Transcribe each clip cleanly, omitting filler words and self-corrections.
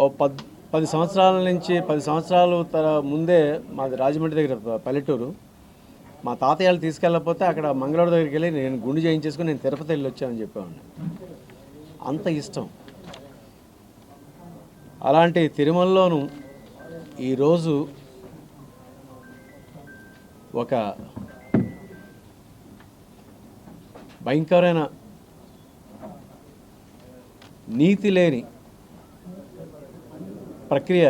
ఓ 10 సంవత్సరాల నుంచి 10 సంవత్సరాలు ముందే మాది రాజమండ్రి దగ్గర పల్లెటూరు. మా తాతయ్యలు తీసుకెళ్ళకపోతే అక్కడ మంగళవారం దగ్గరికి వెళ్ళి నేను గుండు చేయించేసుకుని నేను తిరుపతి వెళ్ళి వచ్చానని చెప్పేవాడిని. అంత ఇష్టం. అలాంటి తిరుమలలోనూ ఈరోజు ఒక భయంకరమైన నీతి లేని ప్రక్రియ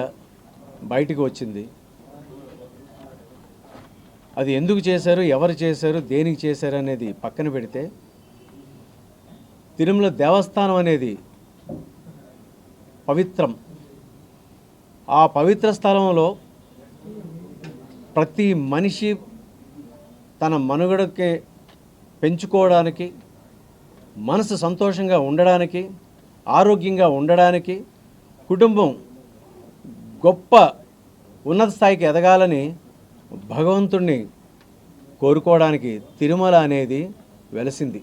బయటకు వచ్చింది. అది ఎందుకు చేశారు, ఎవరు చేశారు, దేనికి చేశారు అనేది పక్కన పెడితే తిరుమల దేవస్థానం అనేది పవిత్రం. ఆ పవిత్ర స్థలంలో ప్రతి మనిషి తన మనుగడకి పెంచుకోవడానికి, మనసు సంతోషంగా ఉండడానికి, ఆరోగ్యంగా ఉండడానికి, కుటుంబం గొప్ప ఉన్నత స్థాయికి ఎదగాలని భగవంతుణ్ణి కోరుకోవడానికి తిరుమల అనేది వెలసింది.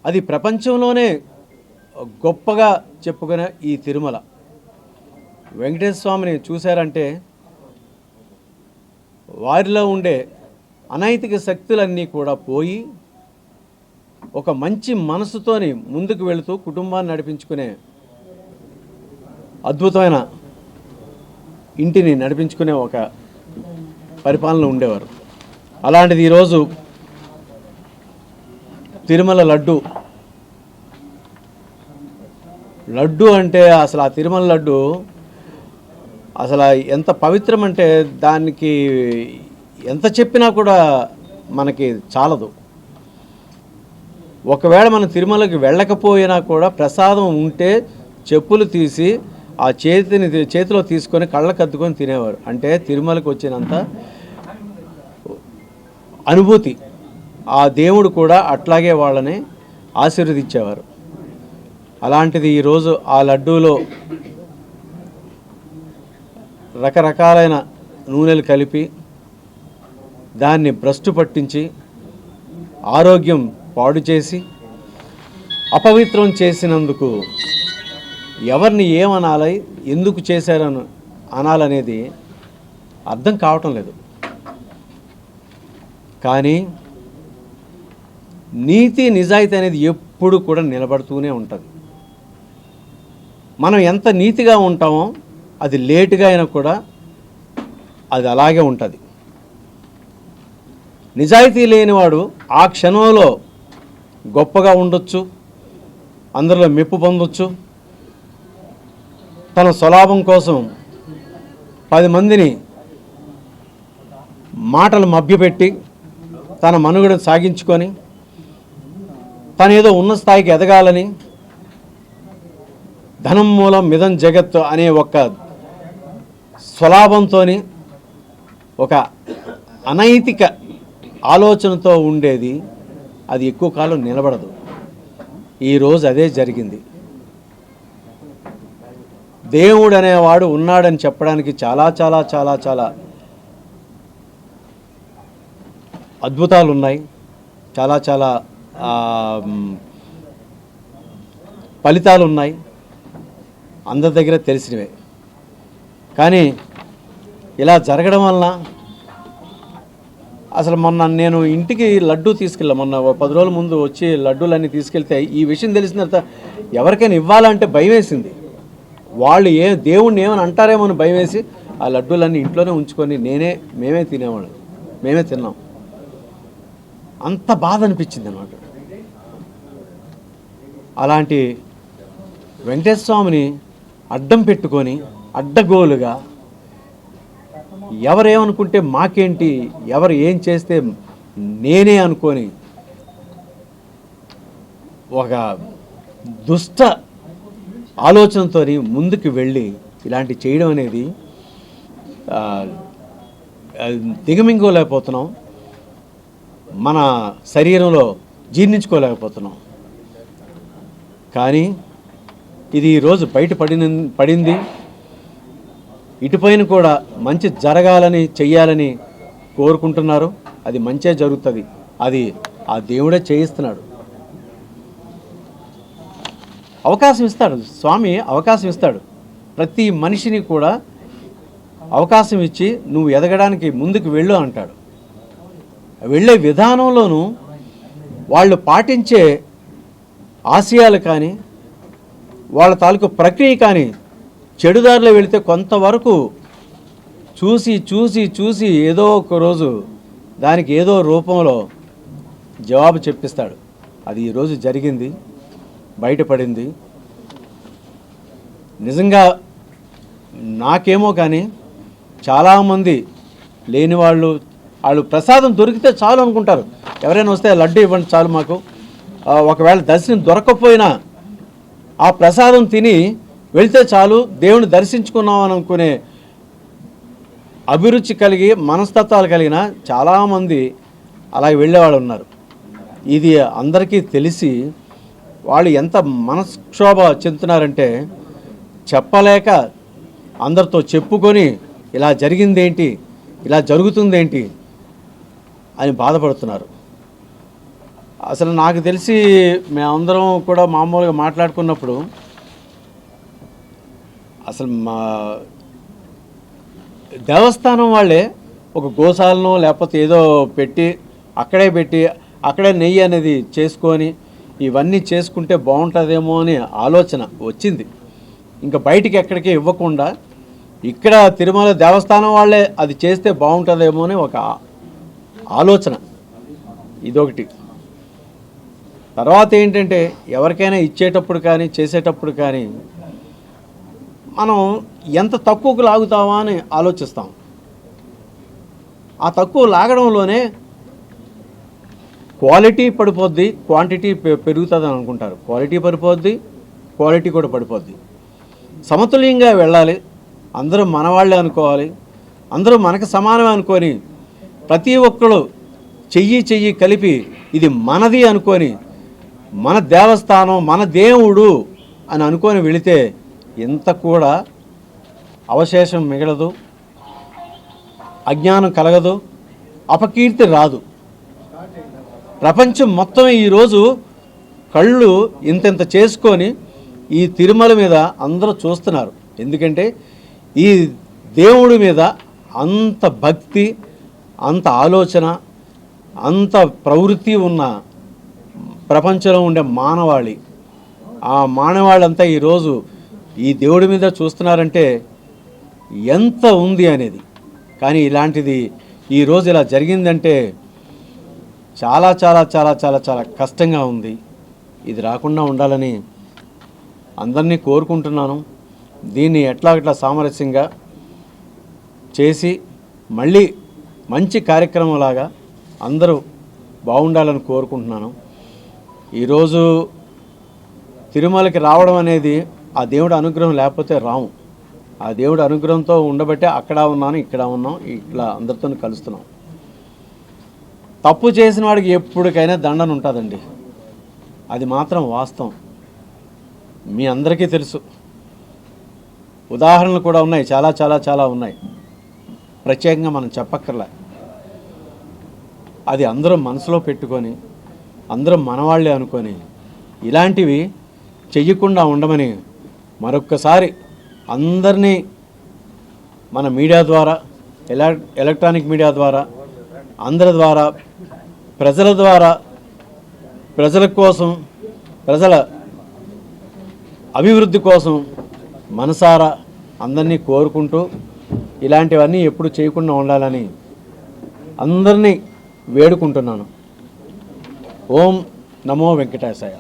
అది ప్రపంచంలోనే గొప్పగా చెప్పుకునే ఈ తిరుమల వెంకటేశ్వర స్వామిని చూశారంటే వారిలో ఉండే అనైతిక శక్తులన్నీ కూడా పోయి ఒక మంచి మనసుతోని ముందుకు వెళుతూ కుటుంబాన్ని నడిపించుకునే అద్భుతమైన ఇంటిని నడిపించుకునే ఒక పరిపాలన ఉండేవారు. అలాంటిది ఈరోజు తిరుమల లడ్డు అంటే అసలు ఆ తిరుమల లడ్డు అసలు ఎంత పవిత్రం అంటే దానికి ఎంత చెప్పినా కూడా మనకి చాలదు. ఒకవేళ మనం తిరుమలకి వెళ్ళకపోయినా కూడా ప్రసాదం ఉంటే చెప్పులు తీసి ఆ చేతిలో తీసుకొని కళ్ళకు అద్దుకొని తినేవారు. అంటే తిరుమలకు వచ్చినంత అనుభూతి. ఆ దేవుడు కూడా అట్లాగే వాళ్ళని ఆశీర్వదించేవారు. అలాంటిది ఈరోజు ఆ లడ్డూలో రకరకాలైన నూనెలు కలిపి దాన్ని భ్రష్టు పట్టించి ఆరోగ్యం పాడు చేసి అపవిత్రం చేసినందుకు ఎవరిని ఏమనాలి, ఎందుకు చేశారని అనాలనేది అర్థం కావటం లేదు. కానీ నీతి నిజాయితీ అనేది ఎప్పుడు కూడా నిలబడుతూనే ఉంటుంది. మనం ఎంత నీతిగా ఉంటామో అది లేటుగా అయినా కూడా అది అలాగే ఉంటుంది. నిజాయితీ లేనివాడు ఆ క్షణంలో గొప్పగా ఉండొచ్చు, అందరిలో మెప్పు పొందొచ్చు, తన స్వలాభం కోసం 10 మందిని మాటలు మభ్యపెట్టి తన మనుగడను సాగించుకొని తను ఏదో ఉన్న స్థాయికి ఎదగాలని ధనం మూలం మిదం జగత్తు అనే ఒక స్వలాభంతో ఒక అనైతిక ఆలోచనతో ఉండేది అది ఎక్కువ కాలం నిలబడదు. ఈరోజు అదే జరిగింది. దేవుడు అనేవాడు ఉన్నాడని చెప్పడానికి చాలా చాలా చాలా చాలా అద్భుతాలు ఉన్నాయి. చాలా చాలా ఫలితాలు ఉన్నాయి, అందరి దగ్గర తెలిసినవే. కానీ ఇలా జరగడం వలన అసలు మొన్న నేను ఇంటికి లడ్డూ మొన్న 10 రోజుల ముందు వచ్చి లడ్డూలన్నీ తీసుకెళ్తే ఈ విషయం తెలిసిన తర్వాత ఎవరికైనా ఇవ్వాలంటే భయం వేసింది. వాళ్ళు దేవుణ్ణి ఏమని అంటారేమో అని భయం వేసి ఆ లడ్డూలన్నీ ఇంట్లోనే ఉంచుకొని మేమే తిన్నాం. అంత బాధ అనిపించింది అన్నమాట. అలాంటి వెంకటేశ్వర స్వామిని అడ్డం పెట్టుకొని అడ్డగోలుగా ఎవరేమనుకుంటే మాకేంటి, ఎవరు ఏం చేస్తే నేనే అనుకొని ఒక దుష్ట ఆలోచనతో ముందుకు వెళ్ళి ఇలాంటి చేయడం అనేది దిగమింగోలేకపోతున్నాం. మన శరీరంలో జీర్ణించుకోలేకపోతున్నాం. కానీ ఇది ఈరోజు పడింది. ఇటుపైన కూడా మంచి జరగాలని చెయ్యాలని కోరుకుంటున్నారు. అది మంచే జరుగుతుంది. అది ఆ దేవుడే చేయిస్తున్నాడు. అవకాశం ఇస్తాడు స్వామి, అవకాశం ఇస్తాడు. ప్రతి మనిషిని కూడా అవకాశం ఇచ్చి నువ్వు ఎదగడానికి ముందుకు వెళ్ళు అంటాడు. వెళ్ళే విధానంలోనూ వాళ్ళు పాటించే ఆశయాలు కానీ వాళ్ళ తాలూకు ప్రక్రియ కానీ చెడుదారిలో వెళితే కొంతవరకు చూసి చూసి చూసి ఏదో ఒక రోజు దానికి ఏదో రూపంలో జవాబు చెప్పిస్తాడు. అది ఈరోజు జరిగింది, బయటపడింది. నిజంగా నాకేమో కానీ చాలామంది లేని వాళ్ళు ప్రసాదం దొరికితే చాలు అనుకుంటారు. ఎవరైనా వస్తే లడ్డు ఇవ్వండి చాలు మాకు, ఒకవేళ దర్శనం దొరకకపోయినా ఆ ప్రసాదం తిని వెళితే చాలు, దేవుని దర్శించుకున్నాం అని అనుకునే అభిరుచి కలిగి మనస్తత్వాలు కలిగిన చాలామంది అలాగే వెళ్ళేవాళ్ళు ఉన్నారు. ఇది అందరికీ తెలిసి వాళ్ళు ఎంత మనక్షోభ చెందుతున్నారంటే చెప్పలేక అందరితో చెప్పుకొని ఇలా జరిగిందేంటి, ఇలా జరుగుతుందేంటి అని బాధపడుతున్నారు. అసలు నాకు తెలిసి మేమందరం కూడా మామూలుగా మాట్లాడుకున్నప్పుడు అసలు మా దేవస్థానం వాళ్ళే ఒక గోశాలను లేకపోతే ఏదో పెట్టి అక్కడే నెయ్యి అనేది చేసుకొని ఇవన్నీ చేసుకుంటే బాగుంటుందేమో అని ఆలోచన వచ్చింది. ఇంకా బయటికి ఎక్కడికి ఇవ్వకుండా ఇక్కడ తిరుమల దేవస్థానం వాళ్ళే అది చేస్తే బాగుంటుందేమో అని ఒక ఆలోచన, ఇదొకటి. తర్వాత ఏంటంటే ఎవరికైనా ఇచ్చేటప్పుడు కానీ చేసేటప్పుడు కానీ మనం ఎంత తక్కువకు లాగుతామా అని ఆలోచిస్తాం. ఆ తక్కువ లాగడంలోనే క్వాలిటీ పడిపోద్ది, క్వాంటిటీ పెరుగుతుంది అని అనుకుంటారు. క్వాలిటీ పడిపోద్ది, క్వాలిటీ కూడా పడిపోద్ది. సమతుల్యంగా వెళ్ళాలి, అందరూ మనవాళ్ళే అనుకోవాలి, అందరూ మనకు సమానమే అనుకొని ప్రతి ఒక్కరు చెయ్యి కలిపి ఇది మనది అనుకొని మన దేవస్థానం మన దేవుడు అని అనుకొని వెళితే ఇంత కూడా అవశేషం మిగలదు, అజ్ఞానం కలగదు, అపకీర్తి రాదు. ప్రపంచం మొత్తం ఈరోజు కళ్ళు ఇంత చేసుకొని ఈ తిరుమల మీద అందరూ చూస్తున్నారు. ఎందుకంటే ఈ దేవుడి మీద అంత భక్తి, అంత ఆలోచన, అంత ప్రవృత్తి ఉన్న ప్రపంచంలో ఉండే మానవాళి, ఆ మానవాళ్ళంతా ఈరోజు ఈ దేవుడి మీద చూస్తున్నారంటే ఎంత ఉంది అనేది. కానీ ఇలాంటిది ఈరోజు ఇలా జరిగిందంటే చాలా చాలా చాలా చాలా చాలా కష్టంగా ఉంది. ఇది రాకుండా ఉండాలని అందరినీ కోరుకుంటున్నాను. దీన్ని ఎట్లా సామరస్యంగా చేసి మళ్ళీ మంచి కార్యక్రమంలాగా అందరూ బాగుండాలని కోరుకుంటున్నాను. ఈరోజు తిరుమలకి రావడం అనేది ఆ దేవుడి అనుగ్రహం లేకపోతే రాము. ఆ దేవుడి అనుగ్రహంతో ఉండబట్టే అక్కడ ఉన్నాను, ఇక్కడ ఉన్నాం, ఇట్లా అందరితో కలుస్తున్నాం. తప్పు చేసిన వాడికి ఎప్పటికైనా దండన ఉంటుందండి, అది మాత్రం వాస్తవం. మీ అందరికీ తెలుసు, ఉదాహరణలు కూడా ఉన్నాయి, చాలా చాలా చాలా ఉన్నాయి, ప్రత్యేకంగా మనం చెప్పక్కర్లే. అది అందరూ మనసులో పెట్టుకొని అందరూ మనవాళ్ళే అనుకొని ఇలాంటివి చెయ్యకుండా ఉండమని మరొక్కసారి అందరినీ మన మీడియా ద్వారా, ఎలక్ట్రానిక్ మీడియా ద్వారా, అందరి ద్వారా, ప్రజల ద్వారా, ప్రజల కోసం, ప్రజల అభివృద్ధి కోసం మనసారా అందరినీ కోరుకుంటూ ఇలాంటివన్నీ ఎప్పుడు చేయకుండా ఉండాలని అందరినీ వేడుకుంటున్నాను. ఓం నమో వెంకటేశాయ.